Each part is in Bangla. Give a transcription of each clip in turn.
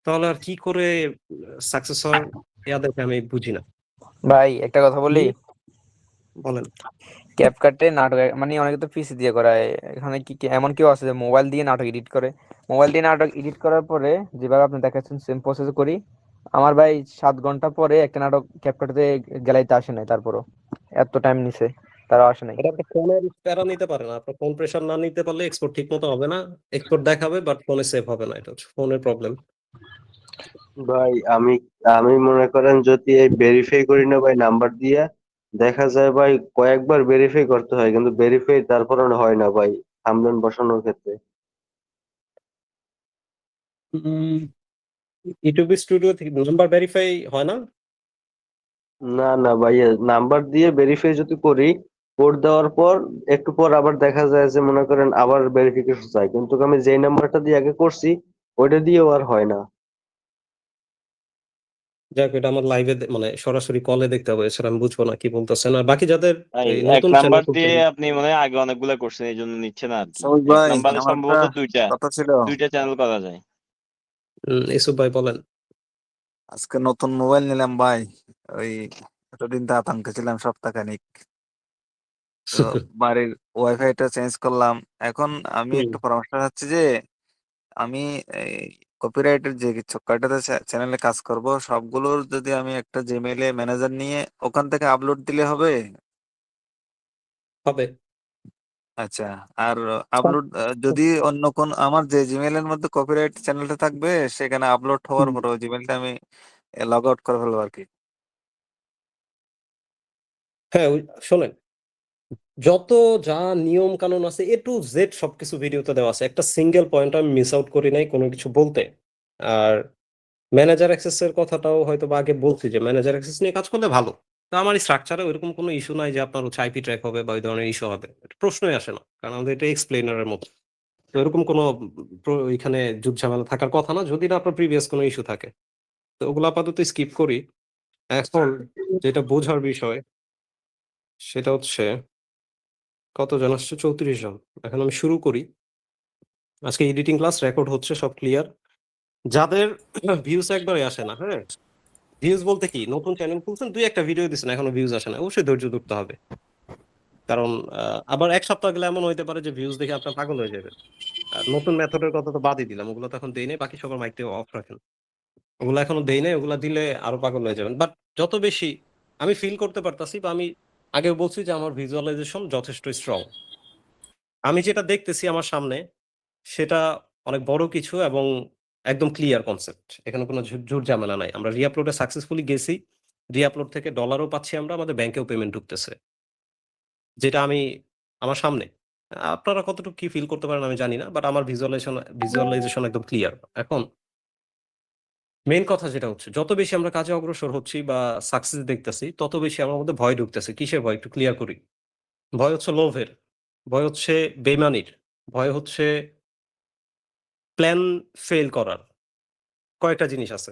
তাহলে আর কি করে সাকসেসর ইয়াদেরকে আমি বুঝি না। ভাই একটা কথা বলি, বলেন। ক্যাপকাটে নাটক মানে অনেকে তো পিসি দিয়ে করায়। এখানে কি এমন কেউ আছে যে মোবাইল দিয়ে নাটক এডিট করে? মোবাইল দিয়ে নাটক এডিট করার পরে যেভাবে আপনি দেখাচ্ছেন সেম প্রসেস করি। আমার ভাই 7 ঘন্টা পরে একটা নাটক ক্যাপকাটে গ্যালারিতে আসে নাই, তারপরও এত টাইম নিছে, তারাও আসে নাই। এটা আপনার ফোনের প্যারা নিতে পারে না, আপনার ফোন প্রেশার না নিতে পারলে এক্সপোর্ট ঠিক মতো হবে না। এক্সপোর্ট দেখাবে বাট ফোনে সেভ হবে না, এটা হচ্ছে ফোনের প্রবলেম। ভাই আমি আমি মনে করেন যদি এই ভেরিফাই করি না ভাই নাম্বার দিয়ে, দেখা যায় ভাই কয়েকবার ভেরিফাই করতে হয় কিন্তু ভেরিফাই তারপরে হয় না ভাই থাম্বনেল বসানোর ক্ষেত্রে। ইউটিউব স্টুডিও থেকে নাম্বার ভেরিফাই হয় না। না না ভাই, নাম্বার দিয়ে ভেরিফাই যদি করি, কোড দেওয়ার পর একটু পর আবার দেখা যায় যে মনে করেন আবার ভেরিফিকেশন চাই, কিন্তু আমি যেই নাম্বারটা দিয়ে আগে করছি ওইটা দিয়েও আর হয় না। যাক, এটা আমার লাইভে মানে সরাসরি কলে দেখতে হবে, এছাড়া আমি বুঝবো না কি বলতেছেন। আর বাকি যাদের ভাই এই এক নতুন নাম্বার চ্যানেল দিয়ে খুলছেন। আপনি মানে আগে অনেকগুলা করছেন, এই জন্য নিচ্ছে না আর কি। সবুজ এক ভাই, নাম্বারে আমার একটা সম্ভবত দুইটা কথা ছিল। দুইটা চ্যানেল করা যায়। ইসুফ ভাই বলেন। আজকে নতুন মোবাইল নিলাম ভাই। ওই এতদিন তো আতঙ্কে ছিলাম সপ্তাহখানিক। তো বাড়ির ওয়াইফাইটা চেঞ্জ করলাম। এখন আমি হুম, একটু পরামর্শ চাচ্ছি যে আমি এই কপিরাইটের যে কয়টাতে চ্যানেলে কাজ করব সবগুলোর যদি আমি একটা জিমেইলে ম্যানেজার নিয়ে ওখান থেকে আপলোড দিলে হবে? হবে। আচ্ছা। আর আপলোড যদি অন্য কোন আমার যে জিমেইলের মধ্যে কপিরাইট চ্যানেলটা থাকবে সেখানে আপলোড হওয়ার হুম। পরে ওই জিমেইলটা আমি লগ আউট করে ফেলবো আর কি। হ্যাঁ, শোনেন, যত যা নিয়ম কানুন আছে এ টু জেড সবকিছু ভিডিওতে দেওয়া আছে, একটা সিঙ্গেল পয়েন্ট আমি মিস আউট করি নাই কোনো কিছু বলতে। আর ম্যানেজার অ্যাক্সেস এর কথাটাও হয়তো বা আগে বলছি যে ম্যানেজার অ্যাক্সেস নিয়ে কাজ করলে ভালো। তো আমার স্ট্রাকচারে ওইরকম কোনো ইস্যু নাই যে আপনার হচ্ছে আইপি ট্র্যাক হবে বা ওই ধরনের ইস্যু হবে, এটা প্রশ্নই আসে না, কারণ আমাদের এটা এক্সপ্লেনারের মতো। তো এরকম কোনো এখানে যুগ ঝামেলা থাকার কথা না, যদি না আপনার প্রিভিয়াস কোনো ইস্যু থাকে। তো ওগুলো আপাতত স্কিপ করি। এখন যেটা বোঝার বিষয় সেটা হচ্ছে কতজন আসছে, 34 জন। এখন আমি শুরু করি। আজকে এডিটিং ক্লাস রেকর্ড হচ্ছে, সব ক্লিয়ার। যাদের ভিউজ একবারে আসে না, হ্যাঁ, ভিউজ বলতে কি, নতুন চ্যানেল খুলছেন, দুই একটা ভিডিও দিচ্ছেন, এখনো ভিউজ আসে না, অবশ্যই ধৈর্য ধরতে হবে। কারণ আবার এক সপ্তাহ গেলে এমন হইতে পারে যে ভিউজ দেখে আপনার পাগল হয়ে যাবে। আর নতুন মেথডের কথা তো বাদই দিলাম, ওগুলো তো এখন দেই নাই, বাকি সবার মাইকটা অফ রাখেন। ওগুলো এখনো দেই নাই, ওগুলা দিলে আরো পাগল হয়ে যাবেন। বাট যত বেশি আমি ফিল করতে পারতাছি, বা আমি আগেও বলছি যে আমার ভিজুয়ালাইজেশন যথেষ্ট স্ট্রং। আমি যেটা দেখতেছি আমার সামনে সেটা অনেক বড় কিছু এবং একদম ক্লিয়ার কনসেপ্ট, এখানে কোনো ঝুট ঝামেলা নাই। আমরা রিআপলোডে সাকসেসফুলি গেছি, রিআপলোড থেকে ডলারও পাচ্ছি, আমরা আমাদের ব্যাংকেও পেমেন্ট ঢুকতেছে, যেটা আমি আমার সামনে। আপনারা কতটুকু কি ফিল করতে পারেন আমি জানি না, বাট আমার ভিজুয়ালাইজেশন একদম ক্লিয়ার। এখন মেইন কথা যেটা হচ্ছে, যত বেশি আমরা কাজে অগ্রসর হচ্ছি বা সাকসেস দেখতেছি, তত বেশি আমার মধ্যে ভয় ঢুকতেছে। কিসের ভয় একটু ক্লিয়ার করি। ভয় হচ্ছে লোভের, ভয় হচ্ছে বেইমানির, ভয় হচ্ছে প্ল্যান ফেল করার। কয়েকটা জিনিস আছে।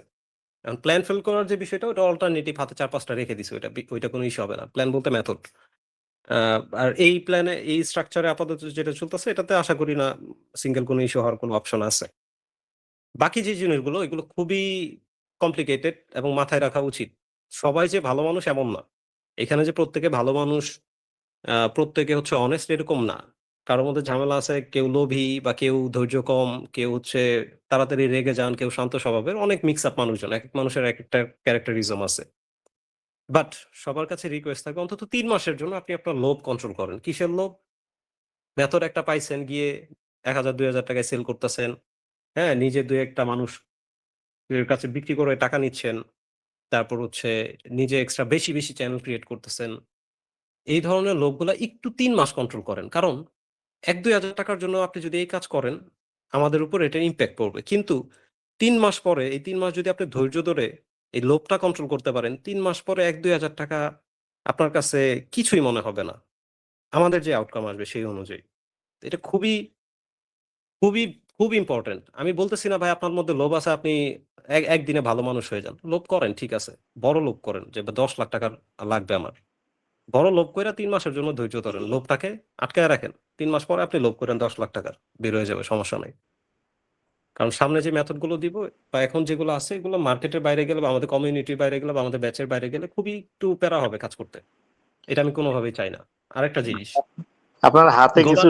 এখন প্ল্যান ফেল করার যে বিষয়টা, ওটা অল্টারনেটিভ হাতে 4-5টা রেখে দিছি, ওইটা কোনো ইস্যু হবে না। প্ল্যান বলতে মেথড। আর এই প্ল্যানে এই স্ট্রাকচারে আপাতত যেটা চলতেছে, এটাতে আশা করি না সিঙ্গেল কোনো ইস্যু হওয়ার কোনো অপশন আছে। বাকি যে জিনিসগুলো, এগুলো খুবই কমপ্লিকেটেড এবং মাথায় রাখা উচিত। সবাই যে ভালো মানুষ এমন না, এখানে যে প্রত্যেকে ভালো মানুষ, প্রত্যেকে হচ্ছে অনেস্ট এরকম না। কারোর মধ্যে ঝামেলা আছে, কেউ লোভী বা কেউ ধৈর্য কম, কেউ হচ্ছে তাড়াতাড়ি রেগে যান, কেউ শান্ত স্বভাবের, অনেক মিক্স আপ মানুষজন, এক এক মানুষের এক একটা ক্যারেক্টারিজম আছে। বাট সবার কাছে রিকোয়েস্ট থাকবে, অন্তত 3 মাসের জন্য আপনি আপনার লোভ কন্ট্রোল করেন। কিসের লোভ? মেথড একটা পাইছেন, গিয়ে 1,000-2,000 টাকায় সেল করতেছেন, হ্যাঁ, নিজে দুই একটা মানুষ এর কাছে বিক্রি করে টাকা নিচ্ছেন, তারপর হচ্ছে নিজে এক্সট্রা বেশি বেশি চ্যানেল ক্রিয়েট করতেছেন। এই ধরনের লোকগুলা একটু 3 মাস কন্ট্রোল করেন, কারণ 1-2 হাজার টাকার জন্য আপনি যদি এই কাজ করেন, আমাদের উপর এটা ইম্প্যাক্ট পড়বে। কিন্তু 3 মাস পরে, এই 3 মাস যদি আপনি ধৈর্য ধরে এই লোভটা কন্ট্রোল করতে পারেন, 3 মাস পরে 1-2 হাজার টাকা আপনার কাছে কিছুই মনে হবে না, আমাদের যে আউটকাম আসবে সেই অনুযায়ী। এটা খুবই খুবই খুব ইম্পর্টেন্ট। আমি বলতেছি না ভাই আপনার মধ্যে লোভ আছে, আপনি একদিনে ভালো মানুষ হয়ে যান। লোভ করেন, ঠিক আছে, বড় লোভ করেন, যে 10 লাখ টাকার লাগবে আমার, বড় লোভ কইরা 3 মাসের জন্য ধৈর্য ধরেন, লোভটাকে আটকায় রাখেন। 3 মাস পরে আপনি লোভ করেন 10 লাখ টাকার, বের হয়ে যাবে, সমস্যা নাই। কারণ সামনে যে মেথড গুলো দিব বা এখন যেগুলো আছে এগুলো মার্কেটের বাইরে গেলে বা আমাদের কমিউনিটির বাইরে গেলে বা আমাদের ব্যাচের বাইরে গেলে খুবই একটু প্যারা হবে কাজ করতে। এটা আমি কোনোভাবেই চাই না। আরেকটা জিনিস, আপনার হাতে গোড়া কিছু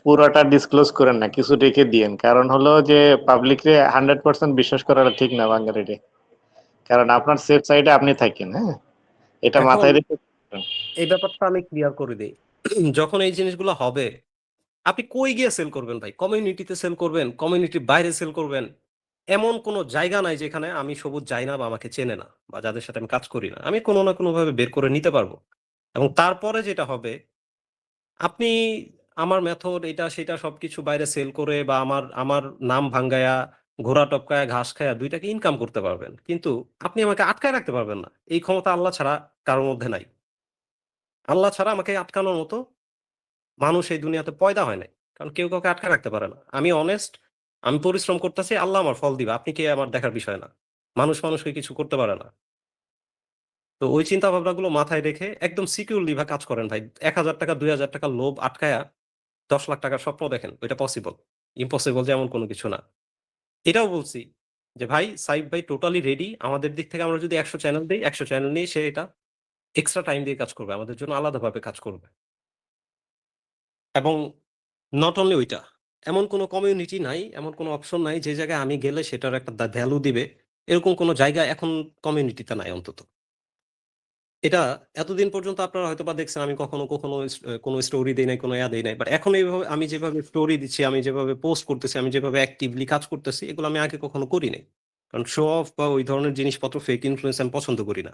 পুরোটা ডিসক্লোজ করেন না, কিছু রেখে দিয়েন। কারণ হলো যে পাবলিকরে 100% বিশ্বাস করাটা ঠিক না বাঙালিরে। কারণ আপনার সেফ সাইডে আপনি থাকেন, হ্যাঁ, এটা এখন মাথায় রেখে এই ব্যাপারটা আমি ক্লিয়ার করে দিই। যখন এই জিনিসগুলো হবে আপনি কই গিয়ে সেল করবেন ভাই? কমিউনিটিতে সেল করবেন, কমিউনিটির বাইরে সেল করবেন। এমন কোনো জায়গা নাই যেখানে আমি সবুজ যাই না বা আমাকে চেনে না বা যাদের সাথে আমি কাজ করি না। আমি কোনো না কোনোভাবে বের করে নিতে পারবো। এবং তারপরে যেটা হবে, আপনি আমার মেথড এটা সেটা সবকিছু বাইরে সেল করে বা আমার আমার নাম ভাঙ্গায়া, ঘোড়া টপকায়া, ঘাস খায়া ২ টাকে ইনকাম করতে পারবেন। কিন্তু আপনি আমাকে আটকায় রাখতে পারবেন না। এই ক্ষমতা আল্লাহ ছাড়া কারো মধ্যে নাই। আল্লাহ ছাড়া আমাকে আটকানোর মতো মানুষ এই দুনিয়াতে পয়দা হয় নাই। কারণ কেউ কাউকে আটকায় রাখতে পারে না। আমি অনেস্ট, আমি পরিশ্রম করতেছি, আল্লাহ আমার ফল দিবে। আপনি কে আমার দেখার বিষয় না। মানুষ মানুষকে কিছু করতে পারে না। তো ওই চিন্তা ভাবনাগুলো মাথায় রেখে একদম সিকিউরলি কাজ করেন ভাই। ৳১,০০০ ৳২,০০০ লোভ আটকায়া ৳১০,০০,০০০ স্বপ্ন দেখেন। ওইটা পসিবল। ইম্পসিবল যে এমন কোনো কিছু না। এটাও বলছি যে ভাই সাইফ ভাই টোটালি রেডি। আমাদের দিক থেকে আমরা যদি ১০০ চ্যানেল দেই, ১০০ চ্যানেল নিয়ে সে এটা এক্সট্রা টাইম দিয়ে কাজ করবে। আমাদের জন্য আলাদাভাবে কাজ করবে। এবং নট অনলি ওইটা। এমন কোনো কমিউনিটি নাই, এমন কোনো অপশন নাই যে জায়গায় আমি গেলে সেটার একটা ভ্যালু দিবে। এরকম কোনো জায়গা এখন কমিউনিটিতে নাই অন্তত। এটা এতদিন পর্যন্ত আপনারা হয়তোবা দেখছেন আমি কখনো কোনো স্টোরি দেই নাই, কোনো দেই নাই। বাট এখন এইভাবে আমি যেভাবে স্টোরি দিচ্ছি, আমি যেভাবে পোস্ট করতেছি, আমি যেভাবে অ্যাক্টিভলি কাজ করতেছি, এগুলো আমি আগে কখনো করি নাই। কারণ শো অফ বা ওই ধরনের জিনিসপত্র, ফেক ইনফ্লুয়েন্স আমি পছন্দ করি না।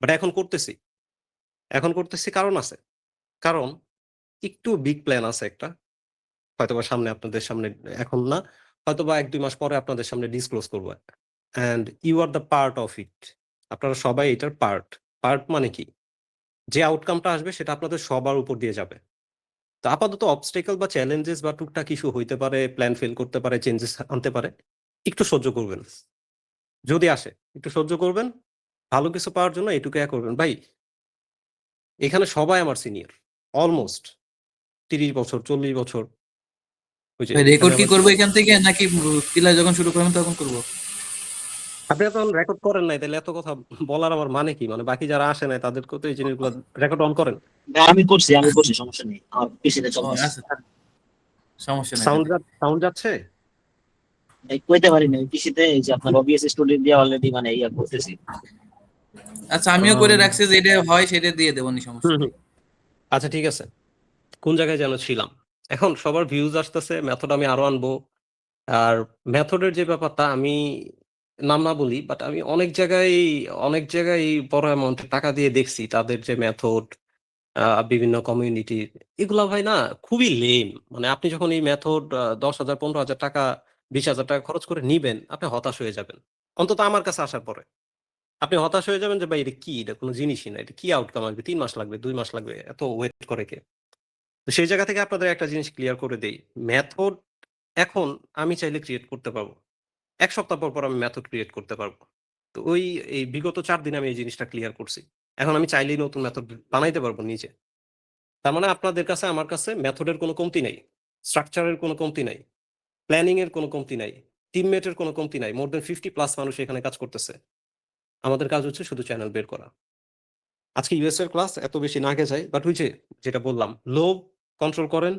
বাট এখন করতেছি। এখন করতেছি কারণ আছে। কারণ একটু বিগ প্ল্যান আছে একটা। হয়তোবা সামনে আপনাদের সামনে এখন না, হয়তোবা ১-২ মাস পরে আপনাদের সামনে ডিসক্লোজ করব। And you are the part of it. আপনারা সবাই এটার পার্ট। পার্ট মানে কি? যে আউটকামটা আসবে সেটা আপনাদের সবার উপর দিয়ে যাবে। তো আপাতত অবস্টেকল বা চ্যালেঞ্জেস বা টুকটাক ইস্যু হইতে পারে, প্ল্যান ফেল করতে পারে, চেঞ্জেস আনতে পারে। একটু সহ্য করবেন। যদি আসে একটু সহ্য করবেন। ভালো কিছু পাওয়ার জন্য এটুকু করবেন। ভাই এখানে সবাই আমার সিনিয়র। অলমোস্ট ৩০ বছর, ৪০ বছর। ওই যে এখানে রেকর্ড কি আবার করবো এখান থেকে নাকি পিলার যখন শুরু করবেন তখন করবো? আপনি এখন রেকর্ড করেন নাই, তাহলে এত কথা বলার আমার মানে কি? মানে বাকি যারা আসে নাই তাদেরকেও তো এই জিনিসগুলো রেকর্ড অন করেন। আমি করছি সমস্যা নেই, আমার পিসিতে ও চলতেছে। আচ্ছা, সমস্যা নাই সাউন্ড তাহলে। সাউন্ড যাচ্ছে? এই কইতে পারি না, পিসিতে এই যে আপনার ওবিএস স্টুডিও দিয়ে অলরেডি মানে ইয়া করতেছি। আচ্ছা, আমিও করে রাখছি, যেটা হয় সেটা দিয়ে দেবো, নি সমস্যা হুম, নেই। হুম। আচ্ছা ঠিক আছে। কোন জায়গায় যেন ছিলাম? এখন সবার ভিউজ আসতেছে, মেথড আমি আরো আনবো। আর মেথডের যে ব্যাপারটা আমি নাম না বলি, বাট আমি অনেক জায়গায় বড় অ্যামাউন্টের টাকা দিয়ে দেখছি তাদের যে মেথড, বিভিন্ন কমিউনিটির এগুলা ভাই না খুবই লেম। মানে আপনি যখন এই মেথড ১০,০০০, ১৫,০০০ টাকা, ২০,০০০ টাকা খরচ করে নিবেন, আপনি হতাশ হয়ে যাবেন। অন্তত আমার কাছে আসার পরে আপনি হতাশ হয়ে যাবেন যে ভাই এটা কি, এটা কোনো জিনিসই না, এটা কি আউটকাম আসবে, ৩ মাস লাগবে, ২ মাস লাগবে, এত ওয়েট করে কে? তো সেই জায়গা থেকে আপনাদের একটা জিনিস ক্লিয়ার করে দেই। মেথড এখন আমি চাইলে ক্রিয়েট করতে পারবো। ১ সপ্তাহ পর আমি মেথড ক্রিয়েট করতে পারবো। তো এই বিগত ৪ দিনে আমি এই জিনিসটা ক্লিয়ার করছি। এখন আমি চাইলেই নতুন মেথড বানাইতে পারবো নিজে। তার মানে আপনাদের কাছে আমার কাছে মেথডের কোনো কমতি নাই। স্ট্রাকচারের কোনো কমতি নাই। প্ল্যানিং এর কোনো কমতি নাই। টিমমেটের কোনো কমতি নাই। মোর দ্যান 50 প্লাস মানুষ এখানে কাজ করতেছে। আমাদের কাজ হচ্ছে শুধু চ্যানেল বের করা। আজকে ইউএস এর ক্লাস এত বেশি না গেছাই, বাট ওই যে যেটা বললাম, লোভ কন্ট্রোল করেন,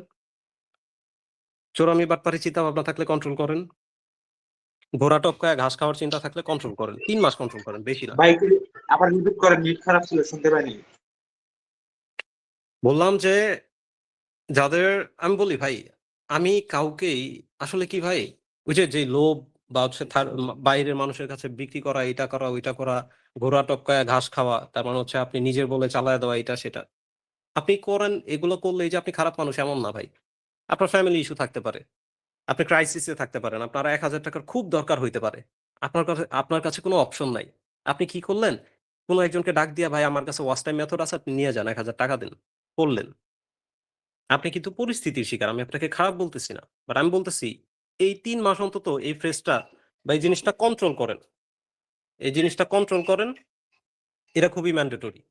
চোরামি বাটপারি চিন্তা ভাবনা থাকলে কন্ট্রোল করেন, ঘোড়া টপকায় ঘাস খাওয়ার চিন্তা থাকলে কন্ট্রোল করেন। ৩ মাস কন্ট্রোল করেন, বেশি না। ভাই আবার রিপিট করেন, নেট খারাপ ছিল, শুনতে পাইনি। বললাম যে যাদের আমি বলি ভাই, আমি কাউকেই আসলে কি ভাই, ওই যে লোভ বা হচ্ছে বাইরের মানুষের কাছে বিক্রি করা, এটা করা, ওইটা করা, ঘোড়া টপকায় ঘাস খাওয়া, তার মানে হচ্ছে আপনি নিজের বলে চালায় দেওয়া, এটা সেটা আপনি করেন। এগুলো করলে এই যে আপনি খারাপ মানুষ এমন না ভাই। আপনার ফ্যামিলি ইস্যু থাকতে পারে, আপনি ক্রাইসিসে থাকতে পারেন, আপনার ১,০০০ টাকার খুব দরকার হইতে পারে। আপনার কাছে কোনো অপশন নাই। আপনি কি করলেন? কোনো একজনকে ডাক দিয়া, ভাই আমার কাছে ওয়াচ টাইম মেথড আছে, আপনি নিয়ে যান, ১,০০০ টাকা দেন। করলেন। আপনি কিন্তু পরিস্থিতির শিকার। আমি আপনাকে খারাপ বলতেছি না। বাট আমি বলতেছি এই ৩ মাস অন্তত এই ফ্রেজটা বা এই জিনিসটা কন্ট্রোল করেন। এই জিনিসটা কন্ট্রোল করেন। এটা খুবই ম্যান্ডেটরি।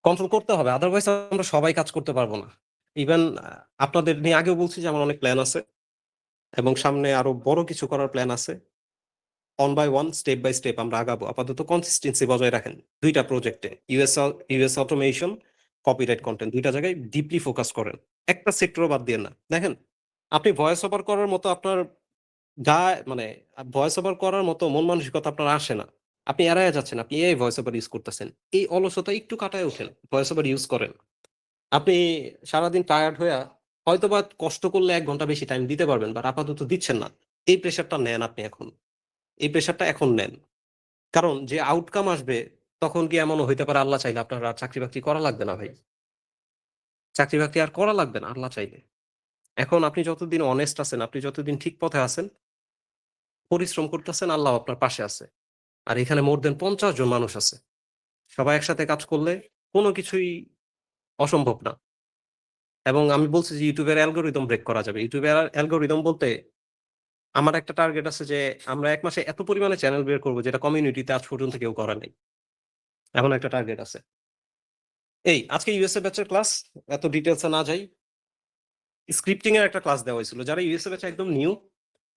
কন্ট্রোল করতে হবে। আদারওয়াইজ আমরা সবাই কাজ করতে পারবো না। ইভেন আপনাদের নিয়ে আগেও বলছি যে আমার অনেক প্ল্যান আছে। এবং সামনে আরো বড় কিছু করার প্ল্যান আছে। One by one, step by step আমরা আগাবো। আপাতত কনসিস্টেন্সি বজায় রাখেন দুইটা প্রজেক্টে, ইউএস অটোমেশন, কপিরাইট কন্টেন্ট, দুইটা জায়গায় ডিপলি ফোকাস করেন, একটা সেক্টরও বাদ দিয়ে না। দেখেন, আপনি ভয়েস ওভার করার মতো আপনার মানে ভয়েস ওভার করার মতো মন মানসিকতা আপনার আসে না, আপনি এড়ায় যাচ্ছেন, আপনি এই ভয়েস ওভার ইউজ করতেছেন। এই অলসতা একটু কাটায় ওঠেন, ভয়েস ওভার ইউজ করেন। আপনি সারাদিন টায়ার্ড হয়ে হয়তো বা কষ্ট করলে 1 ঘন্টা বেশি টাইম দিতে পারবেন, বাট আপাতত দিচ্ছেন না। এই প্রেশারটা নেন আপনি এখন, এই প্রেশারটা এখন নেন। কারণ যে আউটকাম আসবে তখন কি এমনও হইতে পারে আল্লাহ চাইলে আপনার আর চাকরি বাকরি করা লাগবে না ভাই, চাকরি বাকরি আর করা লাগবে না আল্লাহ চাইলে। এখন আপনি যতদিন অনেস্ট আছেন, আপনি যতদিন ঠিক পথে আছেন, পরিশ্রম করতেছেন, আল্লাহ আপনার পাশে আছে। আর এখানে মোর দেন 50 জন মানুষ আছে, সবাই একসাথে কাজ করলে কোনো কিছুই অসম্ভব না। এবং আমি বলছি যে ইউটিউবের অ্যালগোরিদম ব্রেক করা যাবে। ইউটিউবের অ্যালগোরিদম বলতে আমার একটা টার্গেট আছে যে আমরা 1 মাসে এত পরিমাণে চ্যানেল বের করবো যেটা কমিউনিটিতে আজ পর্যন্ত কেউ করে নাই, এমন একটা টার্গেট আছে। এই আজকে ইউএসএ ব্যাচের ক্লাস, এত ডিটেলসে না যাই, স্ক্রিপ্টিং এর একটা ক্লাস দেওয়া হয়েছিল। যারা ইউএসএ ব্যাচে একদম নিউ,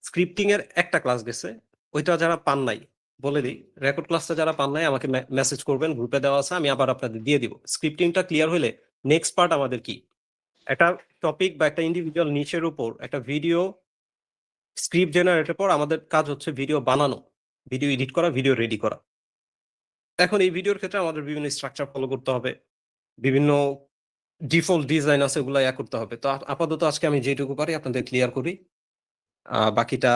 স্ক্রিপ্টিং এর একটা ক্লাস গেছে, ওইটা যারা পান নাই বলে দিই, রেকর্ড ক্লাসটা যারা পান নাই আমাকে মেসেজ করবেন, গ্রুপে দেওয়া আছে, আমি আবার আপনাদের দিয়ে দিব। স্ক্রিপ্টিংটা ক্লিয়ার হলে নেক্সট পার্ট আমাদের কি, একটা টপিক বা একটা ইন্ডিভিজুয়াল নিচের উপর একটা ভিডিও স্ক্রিপ্ট জেনারেটের পর আমাদের কাজ হচ্ছে ভিডিও বানানো, ভিডিও এডিট করা, ভিডিও রেডি করা। এখন এই ভিডিওর ক্ষেত্রে আমাদের বিভিন্ন স্ট্রাকচার ফলো করতে হবে, বিভিন্ন ডিফল্ট ডিজাইন আছে, ওগুলো করতে হবে। তো আপাতত আজকে আমি যেটুকু পারি আপনাদের ক্লিয়ার করি, বাকিটা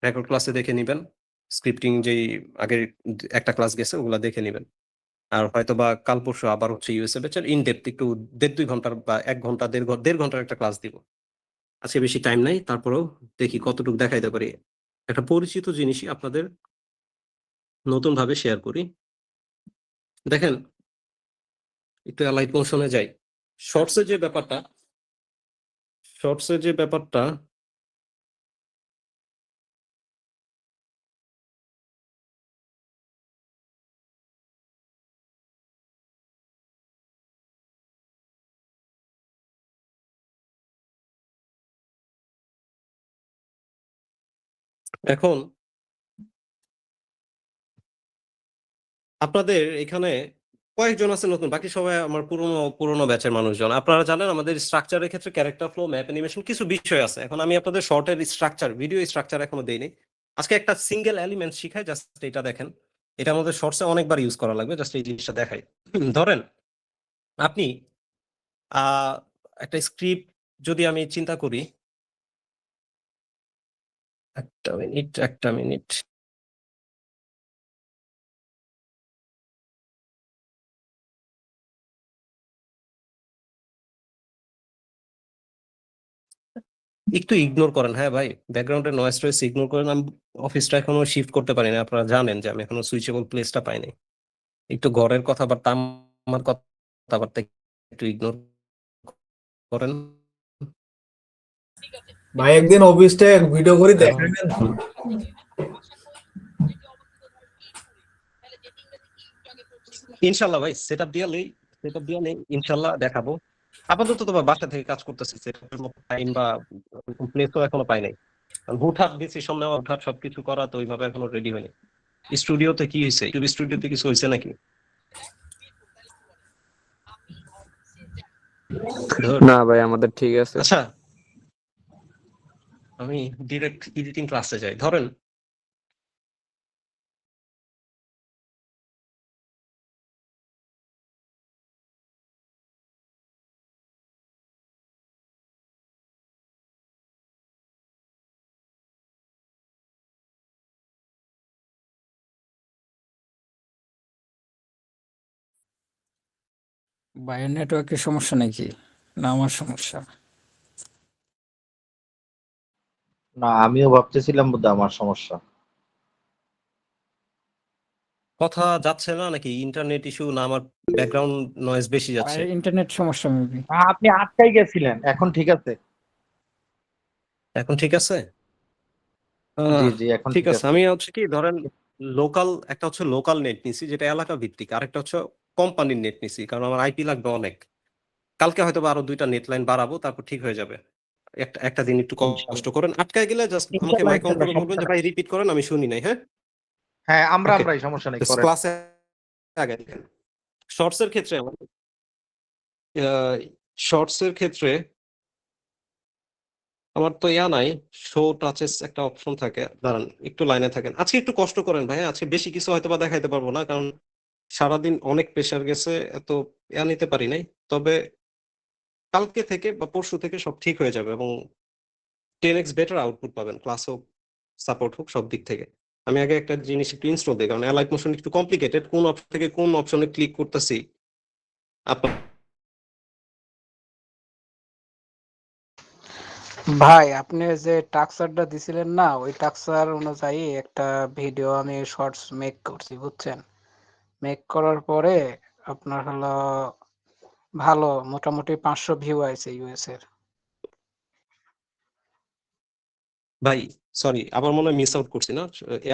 রেকর্ড ক্লাসে দেখে নেবেন। স্ক্রিপ্টিং যেই আগের একটা ক্লাস গেছে ওগুলা দেখে নেবেন। আর হয়তো বা কাল পরশু আবার হচ্ছে ইউএসএ ব্যাচের ইন ডেপথ একটু 1.5-2 ঘন্টার বা 1 ঘন্টা 1.5 ঘন্টার একটা ক্লাস দিব। আজকে বেশি টাইম নাই, তারপরেও দেখি কতটুকু দেখাইতে পারি। একটা পরিচিত জিনিসই আপনাদের নতুন ভাবে শেয়ার করি। দেখেন, একটু অ্যালাইট মোশনে যাই। শর্টসের যে ব্যাপারটা, এখন আপনাদের এখানে কয়েকজন আছে নতুন, বাকি সবাই আমার পুরোনো ব্যাচের মানুষজন। আপনারা জানেন আমাদের স্ট্রাকচারের ক্ষেত্রে ক্যারেক্টার ফ্লো, ম্যাপ অ্যানিমেশন কিছু বিষয় আছে। এখন আমি আপনাদের শর্টের স্ট্রাকচার, ভিডিও স্ট্রাকচার এখনো দেইনি। আজকে একটা সিঙ্গেল এলিমেন্ট শিখাই, জাস্ট এটা দেখেন। এটা আমাদের শর্টসে অনেকবার ইউজ করা লাগবে, জাস্ট এই জিনিসটা দেখাই। ধরেন আপনি একটা স্ক্রিপ্ট যদি আমি চিন্তা করি, একটা মিনিট, একটু ইগনোর করেন, হ্যাঁ ভাই, ব্যাকগ্রাউন্ডের নয়েজ টয়েস ইগনোর করেন। আমি অফিসটা এখনো শিফট করতে পারি না, আপনারা জানেন যে আমি এখনো সুইচেবল প্লেসটা পাইনি। একটু ঘরের কথাবার্তা, আমার কথাবার্তা একটু ইগনোর করেন। ভাই একদিন অফিসটা ভিডিও করে দেখাবেন। ইনশাল্লাহ ভাই, সেটআপ দিয়ে নেই, ইনশাল্লাহ দেখাবো। আপাতত তো বাসা থেকে কাজ করতেছি, সেটআপের মতো টাইম বা প্লেসও এখনো পাই নাই। হুটহাট ডিসিশন নেওয়া, হুটহাট সবকিছু করা, তো ওইভাবে এখনো রেডি হয়নি। স্টুডিওতে কি হয়েছে, ইউটিউব স্টুডিওতে কিছু হয়েছে নাকি? না ভাই, আমাদের ঠিক আছে। আচ্ছা, আমি ডিরেক্ট এডিটিং ক্লাসে যাই। ধরেন বাইরের নেটওয়ার্কের সমস্যা নাকি, না আমার সমস্যা? না, আমিও ভাবতেছিলাম বোধহয় আমার সমস্যা। কথা যাচ্ছে না নাকি, ইন্টারনেট ইস্যু, না আমার ব্যাকগ্রাউন্ড নয়েজ বেশি যাচ্ছে? বাইরের ইন্টারনেট সমস্যা মেবি। আপনি আটকাই গেছিলেন, এখন ঠিক আছে? এখন ঠিক আছে? জি জি, এখন ঠিক ঠিক আছে। আছে। আমি হচ্ছে কি, ধরেন একটা হচ্ছে লোকাল নেট নিছি যেটা এলাকা ভিত্তিক, আরেকটা হচ্ছে কোম্পানির নেট নিছি, কারণ আমার আইপি লাগবে অনেক। কালকে হয়তো বা আরো 2টা নেট লাইন বাড়াবো, তারপর ঠিক হয়ে যাবে। একটা একটা দিন একটু কষ্ট করেন, আটকায় গেলে জাস্ট আমাকে ইনশাল্লাহ মাইক অন ইনশাল্লাহ করে বলবেন সমস্যা যে নাই। ভাই রিপিট করেন, আমি শুনি নাই। হ্যাঁ, হ্যাঁ ওকে, আমরাই সমস্যা নেই করেন। ক্লাসে আগে দেখেন। শর্টস এর ক্ষেত্রে শর্টস এর ক্ষেত্রে আমার তো নাই, শো টাচেস একটা অপশন থাকে, দাঁড়ান একটু লাইনে থাকেন। আজকে একটু কষ্ট করেন ভাই, আজকে বেশি কিছু হয়তো বা দেখাইতে পারবো না, কারণ সারাদিন অনেক প্রেশার গেছে, এত নিতে পারি নাই। তবে কালকে থেকে বা পরশু থেকে সব ঠিক হয়ে যাবে এবং 10x বেটার আউটপুট পাবেন, ক্লাস হোক, সাপোর্ট হোক, সব দিক থেকে। আমি আগে একটা জিনিস একটু ইনস্টল দিই, কারণ অ্যালাইট মোশন একটু কমপ্লিকেটেড, কোন অপশন থেকে কোন অপশনে ক্লিক করতেছি আপনার। ভাই আপনি যে টাক্সারটা দিছিলেন না, ওই টাক্সার অনুযায়ী একটা ভিডিও আমি শর্টস মেক করছি, বুঝছেন? মেক করার পরে আপনার হলো ভালো, মোটামুটি 500 ভিউ আছে ইউএস এর। ভাই সরি, আবার মনে হয় মিস আউট করছি না,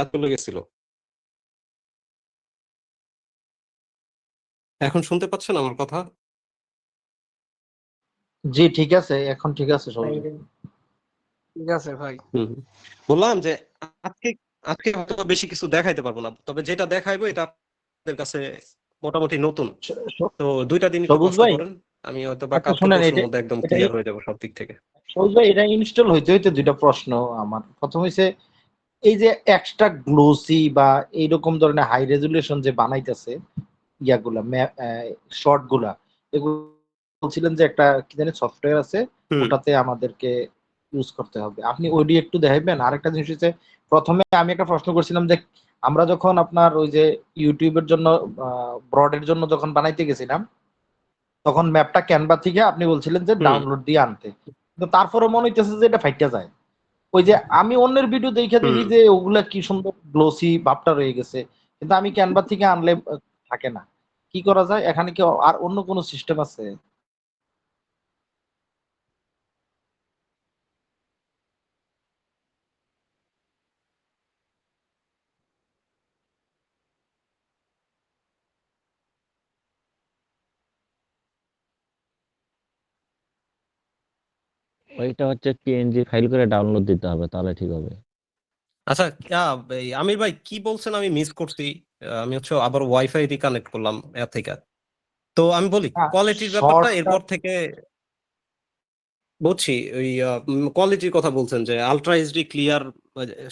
এত চলে গেছিল। এখন শুনতে পাচ্ছেন আমার কথা? জি ঠিক আছে, এখন ঠিক আছে সবুজ ভাই। ঠিক আছে ভাই। হুম, বললাম যে আজকে আজকে হয়তো বা বেশি কিছু দেখাইতে পারবো না, তবে যেটা দেখাইবো এটা আপনাদের কাছে মোটামুটি নতুন। স- স- তো 2টা দিন একটু সবুজ কষ্ট ভাই, করেন, আমি হয়তো বা আচ্ছা কালকে শুনেন, পরশুর এটা মধ্যে একদম এটা ক্লিয়ার হয়ে যাবো সব দিক থেকে। সবুজ ভাই, এটা ইনস্টল হইতে হইতে দুইটা প্রশ্ন আমার। প্রথম হইছে এই যে এক্সট্রা গ্লোসি বা এইরকম ধরনের হাই রেজুলেশন যে বানাইতেছে ইয়াগুলা শর্ট গুলা, এগুলো বলছিলেন যে একটা কি জানি সফটওয়্যার আছে, হুম ওটাতে আমাদেরকে ইউজ করতে হবে। আপনি ওইটি একটু দেখাইবেন। আরেকটা জিনিস হচ্ছে, প্রথমে আমি একটা প্রশ্ন করছিলাম যে আমরা যখন আপনার ওই যে ইউটিউবের জন্য ব্রডের জন্য যখন বানাইতে গেছিলাম, তখন ম্যাপটা ক্যানভা থেকে আপনি বলছিলেন যে হুম ডাউনলোড দিয়ে আনতে, কিন্তু তারপরে মনে হইতেছে যে এটা ফাইটা যায়। ওই যে আমি অন্যের ভিডিও দেখে হুম দেখি যে ওগুলা কি সুন্দর গ্লোসি ভাবটা রয়ে গেছে, কিন্তু আমি ক্যানভা থেকে আনলে থাকে না। কি করা যায় এখানে? কি আর অন্য কোনো সিস্টেম আছে? ওইটা হচ্ছে পিএনজি ফাইল করে ডাউনলোড দিতে হবে, তাহলে ঠিক হবে। আচ্ছা, এই আমির ভাই কি বলছেন আমি মিস করছি। আমি হচ্ছে আবার ওয়াইফাই রিকানেক্ট করলাম এর থেকে। তো আমি বলি কোয়ালিটির ব্যাপারটা শর্টটা এরপর থেকে বুঝছি। ওই কোয়ালিটির কথা বলছেন যে আলট্রা এইচডি ক্লিয়ার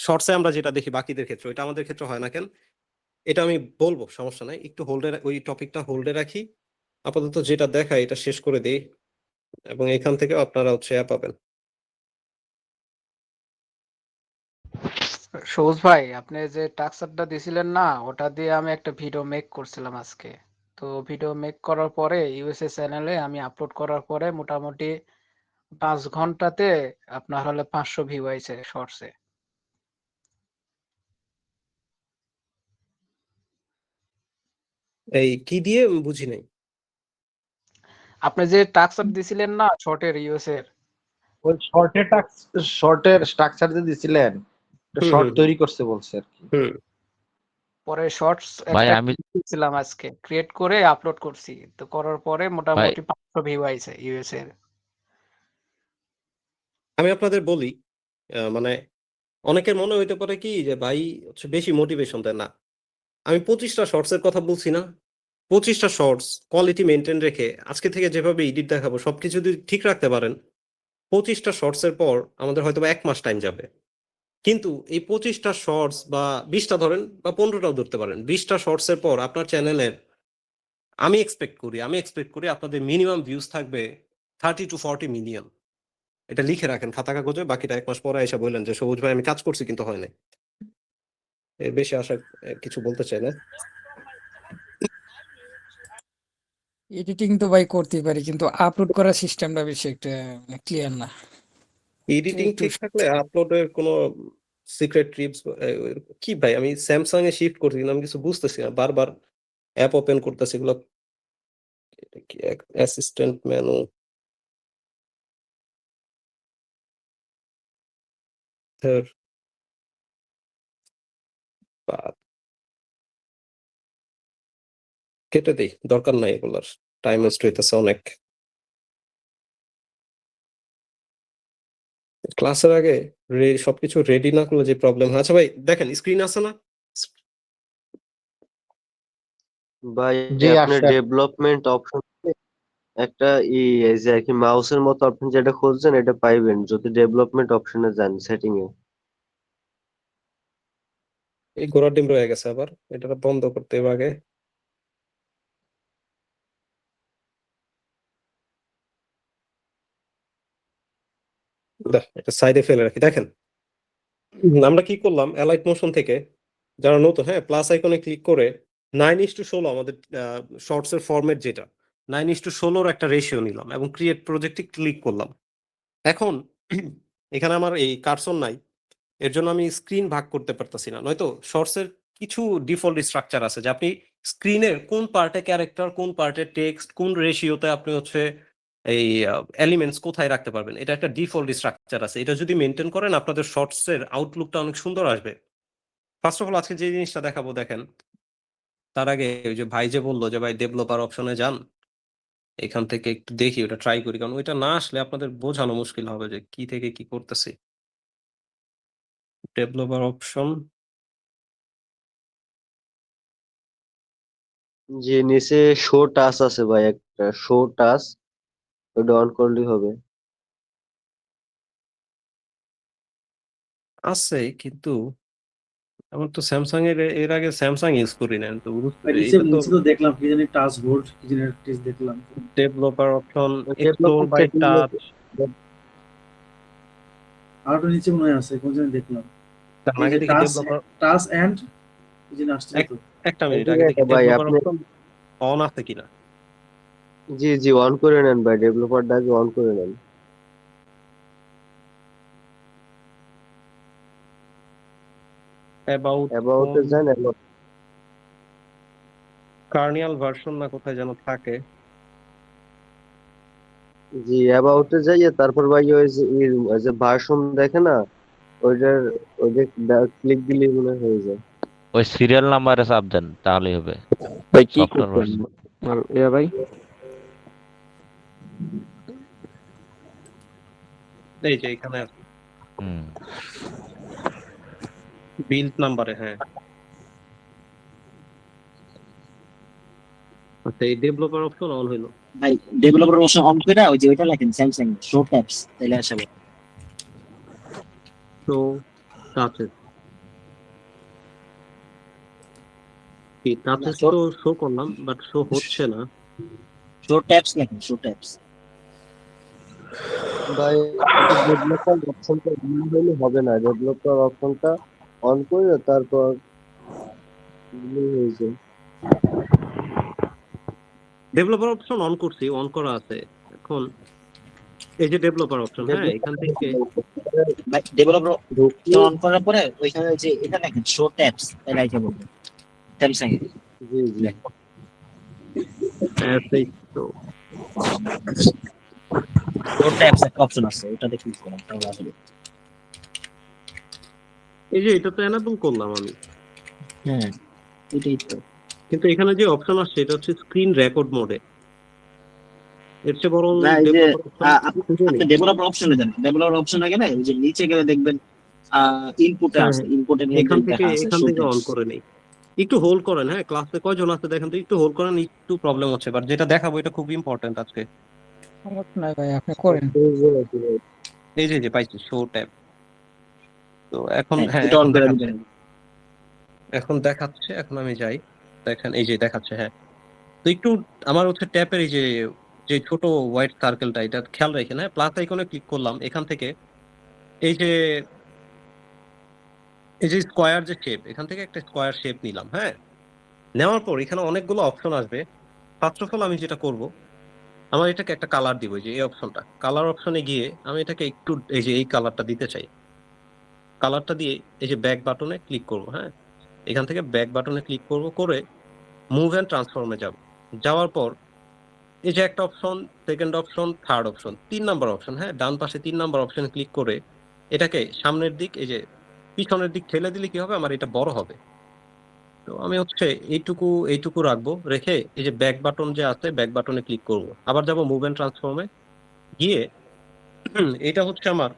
শর্টসে আমরা যেটা দেখি বাকিদের ক্ষেত্রে, ওইটা আমাদের ক্ষেত্রে হয় না কেন, এটা আমি বলবো, সমস্যা নাই। একটু হোল্ডে, ওই টপিকটা হোল্ডে রাখি, আপাতত যেটা দেখায় এটা শেষ করে দিই, এবং এখান থেকে আপনারা হচ্ছে পাবেন। সবুজ ভাই, আপনি যে টাক্সারটা দিছিলেন না, ওটা দিয়ে আমি একটা ভিডিও মেক করছিলাম আজকে। তো ভিডিও মেক করার পরে ইউএসএ চ্যানেলে আমি আপলোড করার পরে মোটামুটি 5 ঘন্টাতে আপনার হলে 500 ভিউ হয়েছে শর্টসে। এই কি দিয়ে বুঝি নাই। আপনি যে টাক্সার দিছিলেন না শর্টের ইউএস এর, ওই শর্টের স্ট্রাকচার যে দিছিলেন, হুম শর্ট হুম হুম তৈরি করতে বলছে আর কি। হুম। পরে শর্টস ভাই একটা আমি দিছিলাম আজকে, ক্রিয়েট করে আপলোড করছি। তো করার পরে ভাই মোটামুটি 500 ভিউ আইছে ইউএস এর। আমি আপনাদের বলি, মানে অনেকের মনে হইতে পারে কি যে ভাই হচ্ছে বেশি মোটিভেশন দেয় না। আমি 25টা শর্টস এর কথা বলছি না, 25টা শর্টস কোয়ালিটি মেনটেন রেখে আজকে থেকে যেভাবে এডিট দেখাবো সবকিছু যদি ঠিক রাখতে পারেন, 25টা শর্টস এর পর আমাদের হয়তো বা 1 মাস টাইম যাবে। কিন্তু এই 25টা শর্টস বা 20টা ধরেন বা 15টাও ধরতে পারেন, 20টা শর্টস এর পর আপনার চ্যানেলের আমি এক্সপেক্ট করি আপনাদের মিনিমাম ভিউজ থাকবে 30 to 40 মিলিয়ন। এটা লিখে রাখেন খাতা কাগজে, বাকিটা 1 মাস পরে এসে বললেন যে সবুজ ভাই আমি কাজ করছি কিন্তু হয় নাই। এর বেশি আশা কিছু বলতে চাই না। এডিটিং তো ভাই করতেই পারি, কিন্তু আপলোড করার সিস্টেমটা বেশি একটা ক্লিয়ার না। এডিটিং একটু ঠিক থাকলে আপলোডের কোনো সিক্রেট ট্রিপস কি ভাই, আমি স্যামসাং এ শিফট করছি কিন্তু আমি কিছু বুঝতেছি না, বারবার অ্যাপ ওপেন করতেছি, এগুলো কি অ্যাসিস্ট্যান্ট মেনু, কেটে দেই, দরকার নাই এগুলার, টাইম ওয়েস্ট হইতেছে অনেক। ক্লাসের আগে সবকিছু রেডি না করলে যে প্রবলেম হয়। আচ্ছা ভাই দেখেন স্ক্রিন আছে না? ভাই জি আপনি আসছে। ডেভেলপমেন্ট অপশন একটা এই যে আর কি মাউসের মতো আপনি যেটা খুঁজছেন এটা পাইবেন যদি ডেভেলপমেন্ট অপশনে যান সেটিং এ। এই ঘোড়ার ডিম রয়ে গেছে আবার, এটা বন্ধ করতে হবে আগে। এটা সাইডে ফেলে রাখি। দেখেন আমরা কি করলাম, অ্যালাইট মোশন থেকে যারা নতুন, হ্যাঁ, প্লাস আইকনে ক্লিক করে 9:16 আমাদের শর্টস এর ফরম্যাট যেটা 9:16 একটা রেশিও নিলাম এবং ক্রিয়েট প্রজেক্টে ক্লিক করলাম। এখন এখানে আমার এই কার্সন নাই, এর জন্য আমি স্ক্রিন ভাগ করতে পারতেছি না। নয়তো শর্টস এর কিছু ডিফল্ট স্ট্রাকচার আছে যে আপনি স্ক্রিনের কোন পার্টে ক্যারেক্টার, কোন পার্টে টেক্সট, কোন রেশিওতে আপনি হচ্ছে এই এলিমেন্টস কোথায় রাখতে পারবেন, এটা একটা ডিফল্ট স্ট্রাকচার আছে। এটা যদি মেনটেন করেন আপনাদের শর্টস এর আউটলুকটা অনেক সুন্দর আসবে। ফার্স্ট অফ অল আজকে যে জিনিসটা দেখাবো দেখেন, তার আগে ওই যে ভাই যে বললো যে ভাই ডেভেলপার অপশনে যান, এখান থেকে একটু দেখি ওটা ট্রাই করি, কারণ ওইটা না আসলে আপনাদের বোঝানো মুশকিল হবে যে কি থেকে কি করতেছি। ডেভেলপার অপশন, যে নিচে শো টাস আছে ভাই, একটা শো টাস, ওটা অন করলেই হবে। আছে কিন্তু আমার তো স্যামসাং এর এর আগে স্যামসাং ইউজ করি না, তো নিচে এটা তো নিচে তো দেখলাম কি জানি টাচ বোর্ড কি জানি একটা কিছু দেখলাম। Developer option explore development by setting touch. আর একটা নিচে মনে হয় আছে কোন জানি দেখলাম। তার এই আগে যে দেখি টাচ ডেভেলপার, টাচ এন্ড কি জানি আসছে তো। একটা মিনিট এই আগে দেখি ভাই ডেভেলপার আপনি অপশন অন আছে কিনা। জি জি অন করে নেন ভাই, ডেভেলপারটা আগে অন করে নেন। অ্যাবাউট অ্যাবাউটে ফোন, যান, কার্নিয়াল ভার্সন না কোথায় যেন থাকে। জি অ্যাবাউটে যাইয়ে তারপর ভাই ওই যে ভার্সন দেখে না, ওইটার ওই যে ক্লিক দিলে মনে হয় হয়ে যায়। ওই সিরিয়াল নাম্বারে চাপ দেন তাহলেই হবে। ভাই কি সফটওয়্যার করছেন ভার্সন। ভাই? এই যে এখানে আছে হুম। বিল্ড নাম্বারে, হ্যাঁ। আচ্ছা এই ডেভেলপার অপশন অন হইলো। ভাই ডেভেলপার অপশন অন করে ওই যে ওইটা লেখেন স্যামসাং শো ট্যাবস তাইলে আসবে। তো টাচেস কি টাচেস তো শো করলাম বাট শো হচ্ছে না। শো ট্যাবস লেখেন শো ট্যাবস। ভাই ডেভেলপার অপশনটা অন হইলে হবে না, ডেভেলপার অপশনটা অন করে তারপর হয়ে যায়। ডেভেলপার অপশন অন করছি, অন করা আছে। এখন এই যে ডেভেলপার অপশন, হ্যাঁ, এখান থেকে ডেভেলপার ঢুকলে অন করার পরে ওইখানে যে এটা লেখেন শো ট্যাবস তাইলে আইতে বলবেন স্যামসাং এর। জি জি এই তো শো ট্যাবস একটা অপশন আছে ওটাতে ক্লিক করুন তাহলে আসবে। এই যে এটা তো এনাবল করলাম আমি, হ্যাঁ এটাই তো। কিন্তু এখানে যে অপশন আসছে এটা হচ্ছে স্ক্রিন রেকর্ড মোডে। এর চেয়ে বরং না এই যে ডেভেলপার আপনি ডেভেলপার অপশনে যান, ডেভেলপার অপশনে গেলে ওই যে নিচে গেলে দেখবেন ইনপুটে আছে, ইনপুটের মধ্যে এখান থেকে দেখা আছে শো অন ট্যাবস। করে নেই। একটু হোল্ড করেন, হ্যাঁ, ক্লাসে কয়জন আছে দেখেন তো, একটু হোল্ড করেন, একটু প্রবলেম হচ্ছে, বাট যেটা দেখাবো এটা খুব ইম্পর্টেন্ট আজকে। না ভাই আপনি করেন। এই যে পাইছি শো ট্যাব। তো এখন হ্যাঁ হ্যাঁ এটা অন করে দিবেন। এখন দেখাচ্ছে, এখন আমি যাই, দেখেন এই যে দেখাচ্ছে, হ্যাঁ। তো একটু আমার হচ্ছে ট্যাপের এই যে যে ছোট হোয়াইট সার্কেলটা, এটা খেয়াল রাখেন, হ্যাঁ। প্লাস আইকনে ক্লিক করলাম, এখান থেকে এই যে স্কোয়ার যে শেপ, এখান থেকে একটা স্কোয়ার শেপ নিলাম, হ্যাঁ। নেওয়ার পর এখানে অনেকগুলো অপশন আসবে। ফার্স্ট অফ অল আমি যেটা করব, আমার এটাকে একটা কালার দিব, যে এই অপশনটা, কালার অপশনে গিয়ে আমি এটাকে একটু এই যে এই কালারটা দিতে চাই। কালারটা দিয়ে এই যে ব্যাক বাটনে ক্লিক করব, হ্যাঁ। এখান থেকে ব্যাক বাটনে ক্লিক করব, করে মুভ অ্যান্ড ট্রান্সফর্মে যাব। যাওয়ার পর এই যে একটা option, second option, third option, 3 number option, হ্যাঁ, ডান পাশে 3 নাম্বার অপশনে ক্লিক করে এটাকে সামনের দিক, এই যে পিছনের দিক ঠেলে দিলে কি হবে, আমার এটা বড় হবে। তো আমি হচ্ছে এইটুকু রাখবো, রেখে এই যে ব্যাক বাটন যে আছে, ব্যাক বাটনে ক্লিক করব, আবার যাব মুভ অ্যান্ড ট্রান্সফর্মে গিয়ে এটা হচ্ছে আমার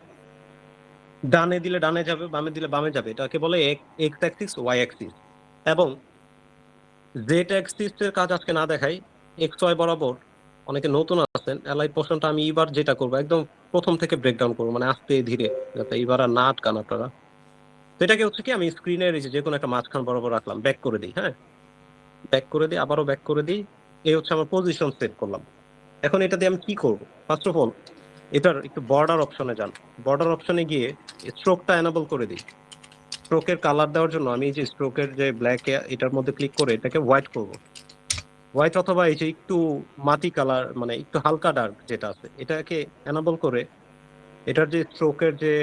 ডানে দিলে ডানে যাবে, বামে দিলে বামে যাবে। এটাকে বলে এক্স অ্যাক্সিস, ওয়াই অ্যাক্সিস। এবং জেড অ্যাক্সিসের কাজ আজকে না দেখাই, এক্স ওয়াই বরাবর অনেকে নতুন আছেন, অ্যালাইড পোর্শনটা আমি এবার যেটা করবো একদম প্রথম থেকে ব্রেকডাউন করবো, মানে আস্তে ধীরে, যাতে এবার আর না আটকান আপনারা। তো এটাকে হচ্ছে কি আমি স্ক্রিনের যে কোনো একটা মাঝখান বরাবর রাখলাম, ব্যাক করে দিই, হ্যাঁ ব্যাক করে দিই, আবারও ব্যাক করে দিই। এই হচ্ছে আমার পজিশন সেট করলাম। এখন এটা দিয়ে আমি কি করবো? ফার্স্ট অফ অল এটার একটু বর্ডার অপশনে যান, বর্ডার অপশনে গিয়ে স্ট্রোকটা এনেবল করে দিই। স্ট্রোকের কালার দেওয়ার জন্য আমি এই যে স্ট্রোকের যে ব্ল্যাক এটার মধ্যে ক্লিক করে এটাকে হোয়াইট করব, হোয়াইট অথবা এই যে একটু মাটি কালার, মানে একটু হালকা ডার্ক যেটা আছে, এটাকে এনেবল করে এটার যে স্ট্রোকের যে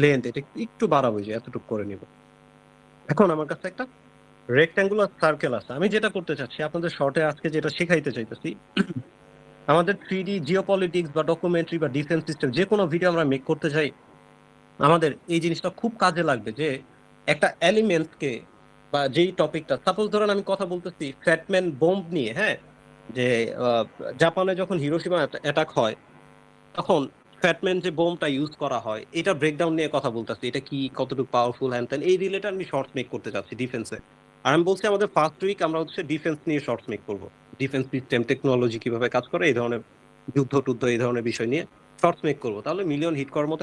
লেন্থ এটা একটু বাড়াবো, যে এতটুকু করে নিব। এখন আমার কাছে একটা রেক্ট্যাঙ্গুলার সার্কেল আছে। আমি যেটা করতে চাচ্ছি আপনাদের শর্টে আজকে যেটা শেখাইতে চাইতেছি, আমাদের 3D জিওপলিটিক্স বা ডকুমেন্টারি বা ডিফেন্স সিস্টেম যে কোনো ভিডিও আমরা মেক করতে চাই, আমাদের এই জিনিসটা খুব কাজে লাগবে। যে একটা এলিমেন্টকে বা যেই টপিকটা, সাপোজ ধরেন আমি কথা বলতেছি ফ্যাটম্যান বোম্ব নিয়ে, হ্যাঁ, যে জাপানে যখন হিরোশিমা অ্যাটাক হয় তখন ফ্যাটম্যান যে বোমটা ইউজ করা হয় এটা ব্রেকডাউন নিয়ে কথা বলতেছি, এটা কি কতটুকু পাওয়ারফুল হ্যান ত্যান, এই রিলেটেড আমি শর্টস মেক করতে চাচ্ছি ডিফেন্সে। আর আমি বলছি আমাদের ফার্স্ট উইক আমরা হচ্ছে ডিফেন্স নিয়ে শর্টস মেক করবো, ডিফেন্স সিস্টেম টেকনোলজি কিভাবে কাজ করে, এই ধরনের যুদ্ধ টুদ্ধ এই ধরনের বিষয় নিয়ে শর্টস মেক করবো। তাহলে মিলিয়ন হিট করার মতো